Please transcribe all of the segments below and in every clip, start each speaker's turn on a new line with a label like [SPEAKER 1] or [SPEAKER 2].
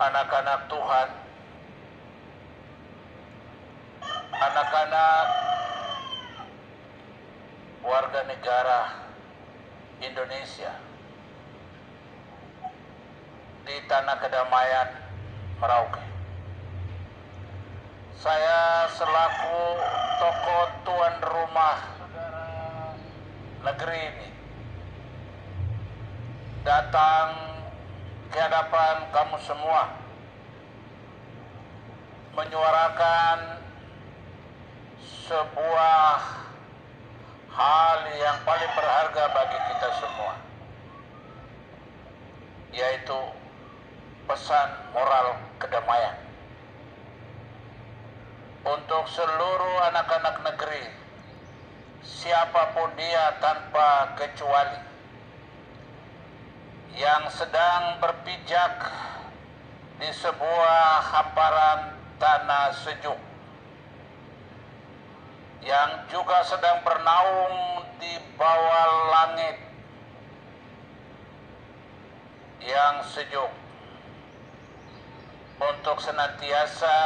[SPEAKER 1] anak-anak Tuhan, anak-anak warga negara Indonesia di Tanah Kedamaian Merauke. Saya selaku tokoh tuan rumah negeri ini datang ke hadapan kamu semua menyuarakan sebuah hal yang paling berharga bagi kita semua, yaitu pesan moral kedamaian untuk seluruh anak-anak negeri, siapapun dia tanpa kecuali, yang sedang berpijak di sebuah hamparan tanah sejuk, yang juga sedang bernaung di bawah langit yang sejuk, untuk senantiasa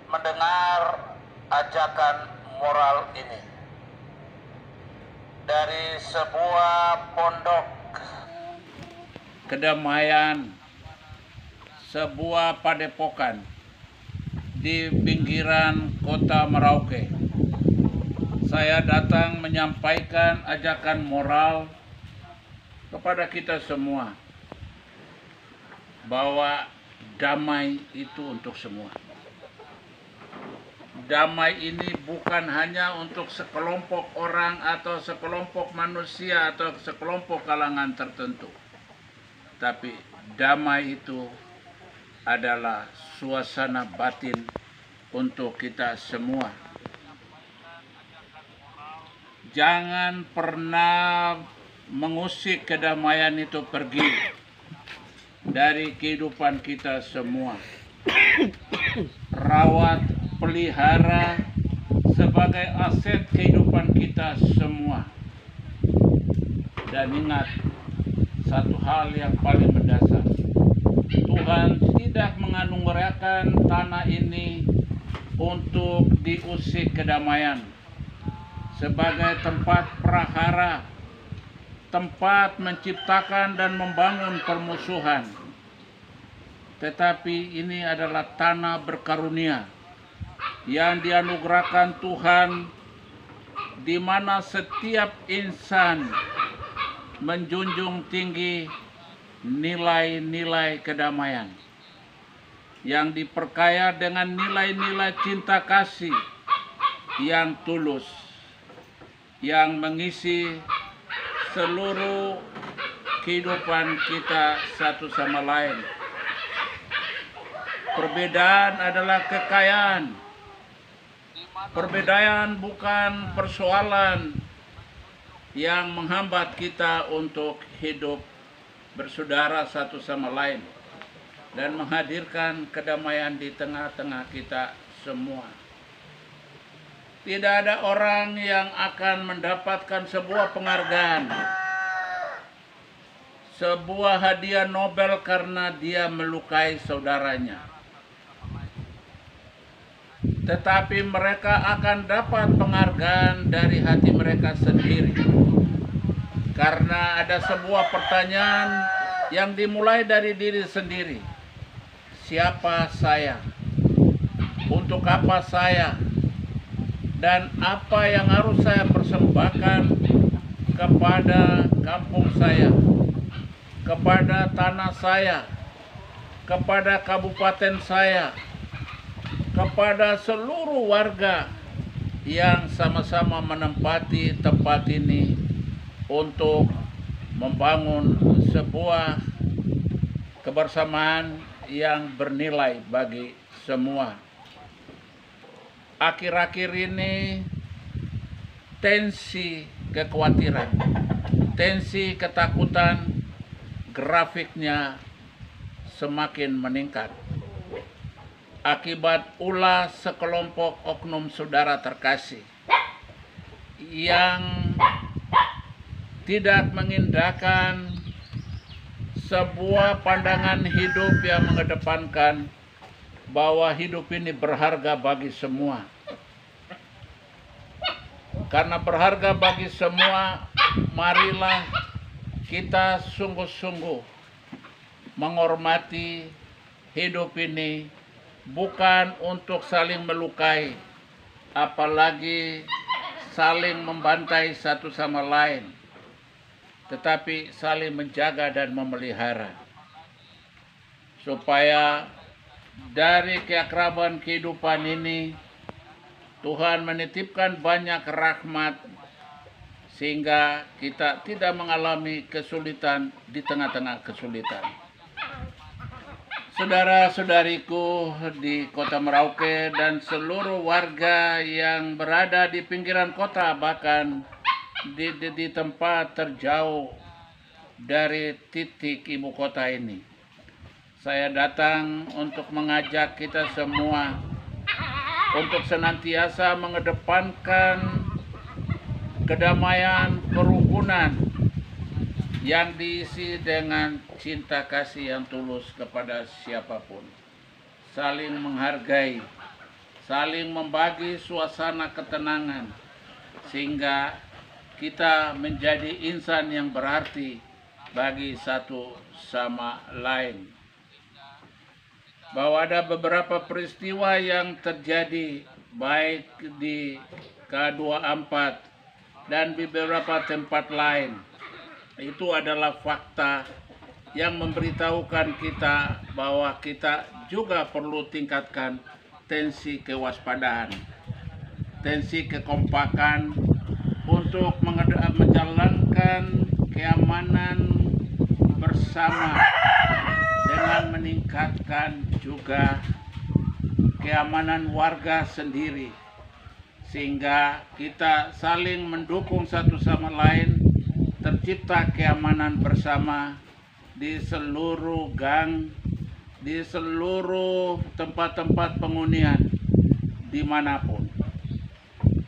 [SPEAKER 1] mendengar ajakan moral ini dari sebuah pondok kedamaian, sebuah padepokan di pinggiran kota Merauke. Saya datang menyampaikan ajakan moral kepada kita semua bahwa damai itu untuk semua. Damai ini bukan hanya untuk sekelompok orang atau sekelompok manusia atau sekelompok kalangan tertentu. Tapi damai itu adalah suasana batin untuk kita semua. Jangan pernah mengusik kedamaian itu pergi dari kehidupan kita semua. Rawat, pelihara sebagai aset kehidupan kita semua. Dan ingat satu hal yang paling mendasar, Tuhan tidak menganugerakan tanah ini untuk diusik kedamaian sebagai tempat prahara, tempat menciptakan dan membangun permusuhan. Tetapi ini adalah tanah berkarunia yang dianugerahkan Tuhan, di mana setiap insan menjunjung tinggi nilai-nilai kedamaian yang diperkaya dengan nilai-nilai cinta kasih yang tulus, yang mengisi seluruh kehidupan kita satu sama lain. Perbedaan adalah kekayaan. Perbedaan bukan persoalan yang menghambat kita untuk hidup bersaudara satu sama lain dan menghadirkan kedamaian di tengah-tengah kita semua. Tidak ada orang yang akan mendapatkan sebuah penghargaan, sebuah hadiah Nobel karena dia melukai saudaranya. Tetapi mereka akan dapat penghargaan dari hati mereka sendiri. Karena ada sebuah pertanyaan yang dimulai dari diri sendiri. Siapa saya? Untuk apa saya? Dan apa yang harus saya persembahkan kepada kampung saya, kepada tanah saya, kepada kabupaten saya, kepada seluruh warga yang sama-sama menempati tempat ini untuk membangun sebuah kebersamaan yang bernilai bagi semua. Akhir-akhir ini tensi kekhawatiran, tensi ketakutan, grafiknya semakin meningkat. Akibat ulah sekelompok oknum saudara terkasih yang tidak mengindahkan sebuah pandangan hidup yang mengedepankan bahwa hidup ini berharga bagi semua. Karena berharga bagi semua, marilah kita sungguh-sungguh menghormati hidup ini, bukan untuk saling melukai, apalagi saling membantai satu sama lain, tetapi saling menjaga dan memelihara, supaya dari keakraban kehidupan ini Tuhan menitipkan banyak rahmat, sehingga kita tidak mengalami kesulitan di tengah-tengah kesulitan. Saudara-saudariku di Kota Merauke dan seluruh warga yang berada di pinggiran kota, bahkan di tempat terjauh dari titik ibu kota ini, saya datang untuk mengajak kita semua untuk senantiasa mengedepankan kedamaian, kerukunan yang diisi dengan cinta kasih yang tulus kepada siapapun, saling menghargai, saling membagi suasana ketenangan, sehingga kita menjadi insan yang berarti bagi satu sama lain. Bahwa ada beberapa peristiwa yang terjadi baik di K24 dan di beberapa tempat lain, itu adalah fakta yang memberitahukan kita bahwa kita juga perlu tingkatkan tensi kewaspadaan, tensi kekompakan untuk menjalankan keamanan bersama, dengan meningkatkan juga keamanan warga sendiri, sehingga kita saling mendukung satu sama lain, tercipta keamanan bersama di seluruh gang, di seluruh tempat-tempat penghunian, dimanapun.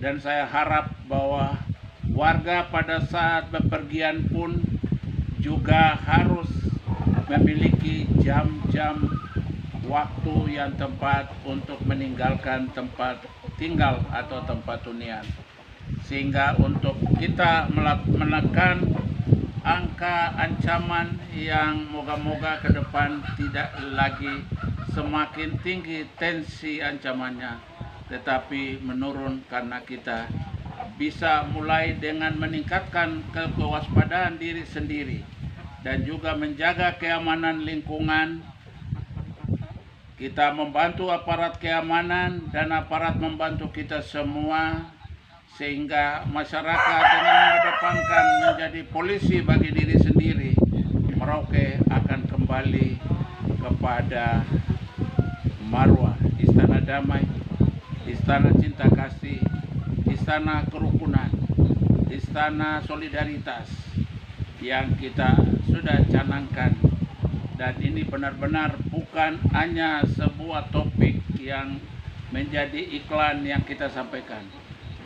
[SPEAKER 1] Dan saya harap bahwa warga pada saat bepergian pun juga harus memiliki jam-jam waktu yang tepat untuk meninggalkan tempat tinggal atau tempat hunian, sehingga untuk kita menekan angka ancaman yang moga-moga ke depan tidak lagi semakin tinggi tensi ancamannya, tetapi menurun, karena kita bisa mulai dengan meningkatkan kewaspadaan diri sendiri dan juga menjaga keamanan lingkungan. Kita membantu aparat keamanan dan aparat membantu kita semua, sehingga masyarakat dengan mengedepankan menjadi polisi bagi diri sendiri, Merauke akan kembali kepada marwah istana damai, istana cinta kasih, istana kerukunan, istana solidaritas yang kita sudah canangkan. Dan ini benar-benar bukan hanya sebuah topik yang menjadi iklan yang kita sampaikan,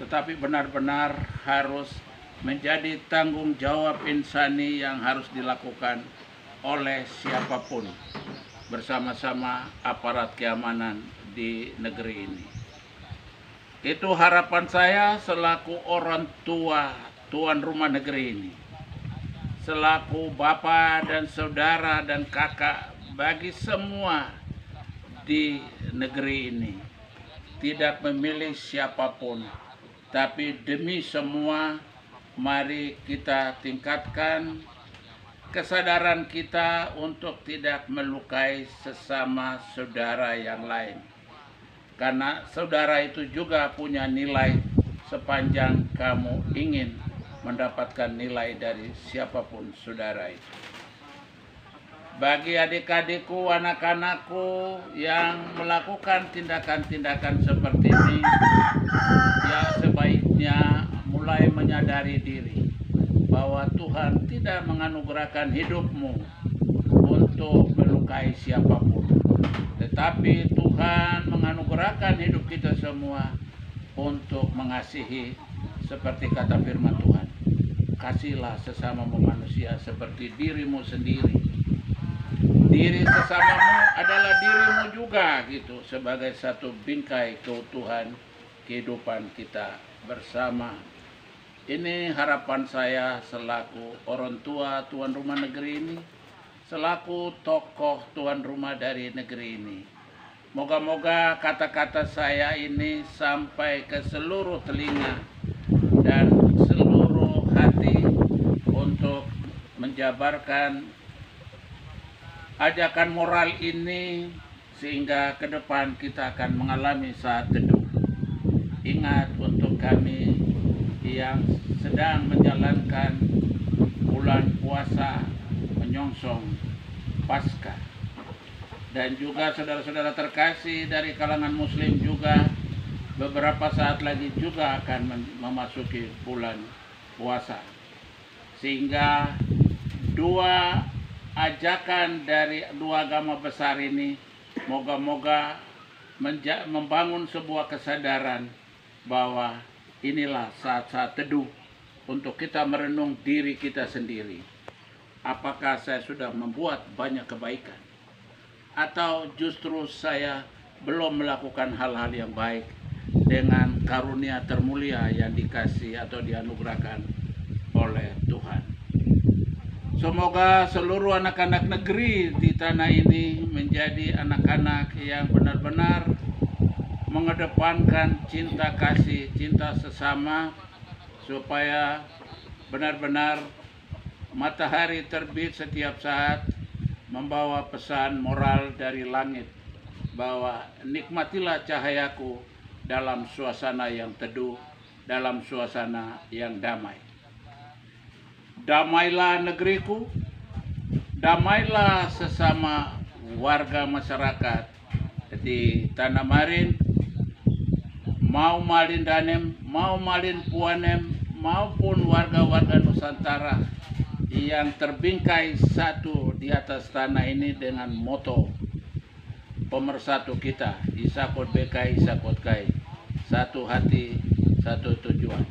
[SPEAKER 1] tetapi benar-benar harus menjadi tanggung jawab insani yang harus dilakukan oleh siapapun bersama-sama aparat keamanan di negeri ini. Itu harapan saya selaku orang tua tuan rumah negeri ini, selaku bapak dan saudara dan kakak bagi semua di negeri ini, tidak memilih siapapun, tapi demi semua, mari kita tingkatkan kesadaran kita untuk tidak melukai sesama saudara yang lain. Karena saudara itu juga punya nilai sepanjang kamu ingin mendapatkan nilai dari siapapun saudara itu. Bagi adik-adikku, anak-anakku yang melakukan tindakan-tindakan seperti ini, ya sebaiknya mulai menyadari diri bahwa Tuhan tidak menganugerahkan hidupmu untuk melukai siapapun, tetapi Tuhan menganugerahkan hidup kita semua untuk mengasihi, seperti kata firman Tuhan, kasihlah sesama manusia seperti dirimu sendiri. sesamamu adalah dirimu juga gitu, sebagai satu bingkai keutuhan kehidupan kita bersama. Ini harapan saya selaku orang tua tuan rumah negeri ini, selaku tokoh tuan rumah dari negeri ini. Moga-moga kata-kata saya ini sampai ke seluruh telinga dan seluruh hati untuk menjabarkan ajakan moral ini, sehingga ke depan kita akan mengalami saat teduh. Ingat, untuk kami yang sedang menjalankan bulan puasa menyongsong Paskah, dan juga saudara-saudara terkasih dari kalangan muslim juga beberapa saat lagi juga akan memasuki bulan puasa, sehingga dua ajakan dari dua agama besar ini moga-moga membangun sebuah kesadaran bahwa inilah saat-saat teduh untuk kita merenung diri kita sendiri. Apakah saya sudah membuat banyak kebaikan, atau justru saya belum melakukan hal-hal yang baik dengan karunia termulia yang dikasih atau dianugerahkan oleh Tuhan. Semoga seluruh anak-anak negeri di tanah ini menjadi anak-anak yang benar-benar mengedepankan cinta kasih, cinta sesama, supaya benar-benar matahari terbit setiap saat membawa pesan moral dari langit bahwa nikmatilah cahayaku dalam suasana yang teduh, dalam suasana yang damai. Damailah negeriku, damailah sesama warga masyarakat di Tanah Marin, mau Malin Danem, mau Malin Puanem, maupun warga-warga Nusantara yang terbingkai satu di atas tanah ini dengan moto pemersatu kita, Isakot Bekai, Isakot Kai, satu hati, satu tujuan.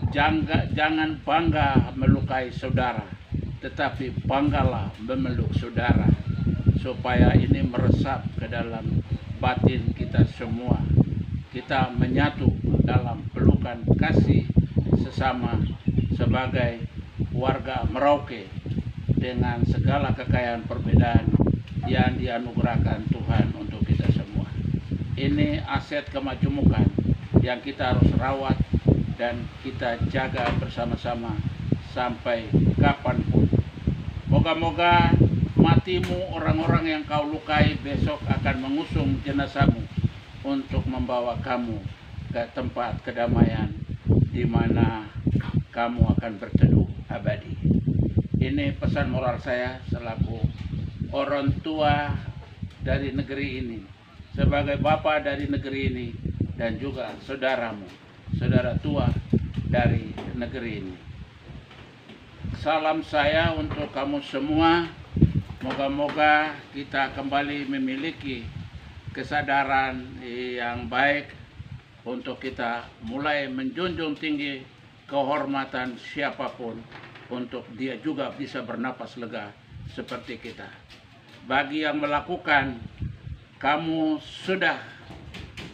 [SPEAKER 1] Jangan bangga melukai saudara, tetapi banggalah memeluk saudara, supaya ini meresap ke dalam batin kita semua. Kita menyatu dalam pelukan kasih sesama sebagai warga Merauke dengan segala kekayaan perbedaan yang dianugerahkan Tuhan untuk kita semua. Ini aset kemajemukan yang kita harus rawat dan kita jaga bersama-sama sampai kapanpun. Moga-moga matimu, orang-orang yang kau lukai, besok akan mengusung jenazahmu untuk membawa kamu ke tempat kedamaian di mana kamu akan berteduh abadi. Ini pesan moral saya selaku orang tua dari negeri ini, sebagai bapak dari negeri ini, dan juga saudaramu, saudara tua dari negeri ini. Salam saya untuk kamu semua. Moga-moga kita kembali memiliki kesadaran yang baik untuk kita mulai menjunjung tinggi kehormatan siapapun, untuk dia juga bisa bernapas lega seperti kita. Bagi yang melakukan, kamu sudah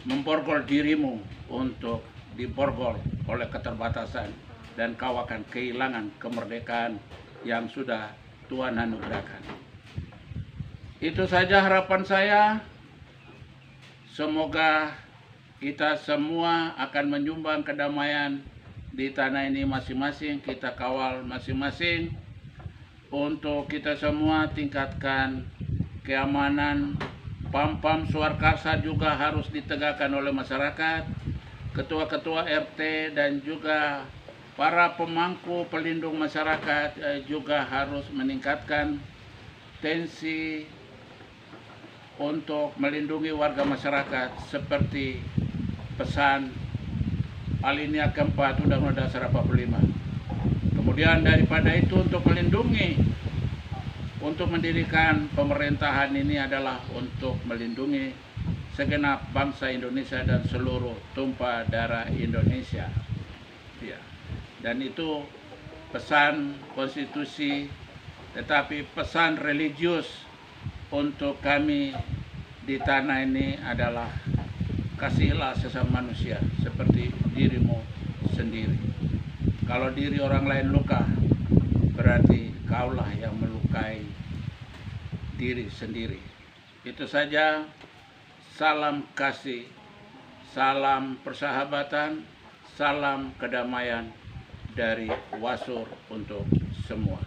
[SPEAKER 1] memborgol dirimu untuk diborgol oleh keterbatasan, dan kau akan kehilangan kemerdekaan yang sudah Tuhan anugerahkan. Itu saja harapan saya. Semoga kita semua akan menyumbang kedamaian di tanah ini masing-masing. Kita kawal masing-masing untuk kita semua tingkatkan keamanan. Pam-pam Swarkarsa juga harus ditegakkan oleh masyarakat, ketua-ketua RT dan juga para pemangku pelindung masyarakat juga harus meningkatkan tensi untuk melindungi warga masyarakat seperti pesan alinea keempat Undang-Undang Dasar 45. Kemudian daripada itu, untuk melindungi, untuk mendirikan pemerintahan ini adalah untuk melindungi segenap bangsa Indonesia dan seluruh tumpah darah Indonesia. Ya. Dan itu pesan konstitusi, tetapi pesan religius untuk kami di tanah ini adalah kasihilah sesama manusia seperti dirimu sendiri. Kalau diri orang lain luka, berarti kaulah yang melukai diri sendiri. Itu saja. Salam kasih, salam persahabatan, salam kedamaian dari Wasur untuk semua.